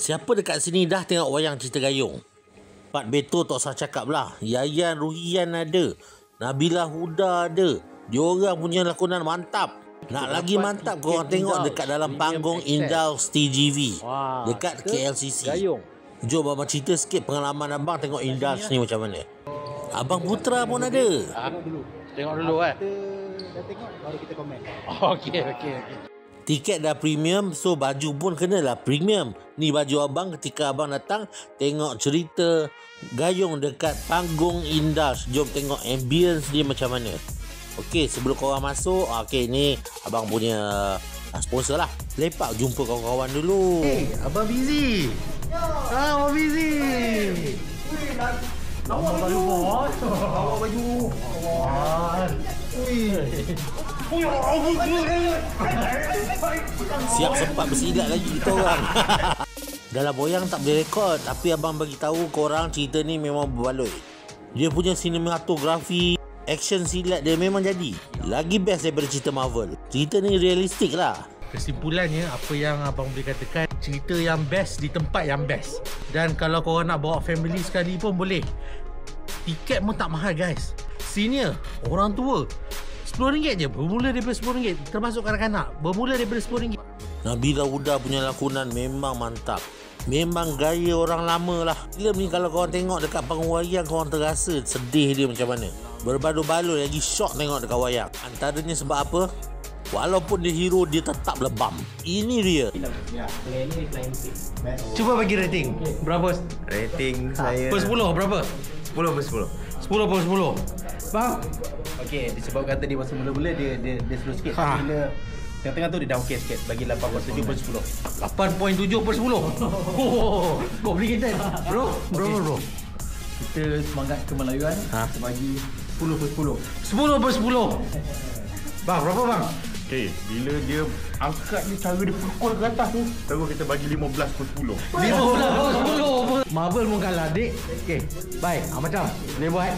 Siapa dekat sini dah tengok wayang cerita gayung? Pat Beto tak usah cakap lah. Yayan Ruhian ada, Nabila Huda ada. Diorang punya lakonan mantap. Nak lagi mantap korang tengok dekat dalam panggung Indulge TGV dekat KLCC. Jom abang cerita sikit pengalaman abang tengok Indulge ni macam mana. Abang Putra pun ada. Tengok dulu Dah tengok baru kita komen. Okey. Tiket dah premium, so baju pun kenalah premium. Ni baju abang ketika abang datang tengok cerita gayung dekat panggung Indulge. Jom tengok ambience dia macam mana. Okey, sebelum korang masuk, okey ni abang punya sponsor lah. Lepak jumpa kawan-kawan dulu. Hey, abang busy. Abang busy. Bawa baju bos. Bawa baju. Siap sempat bersilat lagi kita orang. Dalam wayang tak boleh rekod, tapi abang bagi tahu korang cerita ni memang berbaloi. Dia punya sinematografi, action silat dia memang jadi. Lagi best daripada cerita Marvel. Cerita ni realistik lah. Kesimpulannya, apa yang abang boleh katakan, cerita yang best di tempat yang best. Dan kalau korang nak bawa family sekali pun boleh. Tiket pun tak mahal guys. Senior, orang tua, RM10 je. Bermula daripada RM10. Termasuk kanak-kanak, bermula daripada RM10. Nabila Huda punya lakonan memang mantap. Memang gaya orang lama lah. Film ni kalau korang tengok dekat panggung wayang, korang terasa sedih dia macam mana. Berbaloi-baloi lagi shock tengok dekat wayang. Antaranya sebab apa? Walaupun dia hero, dia tetap lebam. Ini dia. Cuba bagi rating. Berapa? Rating saya Per 10 berapa? 10 per 10. 10 per 10. Bang? Okey, disebabkan tadi masa mula-mula dia slow sikit. Bila tengah-tengah tu dia dah okey sikit. Bagi 8.7 per 10. 8.7 per 10. Kau beli kita. Bro. Kita semangat kemelayuan. Kita bagi 10 per 10. 10 per 10. Bang, berapa bang? Okey, bila dia angkat ni cara dia pukul ke atas tu, terus kita bagi 15 per 10. 15 per 10. Marvel pun kalah, dik. Okey, baik. Macam. Boleh buat.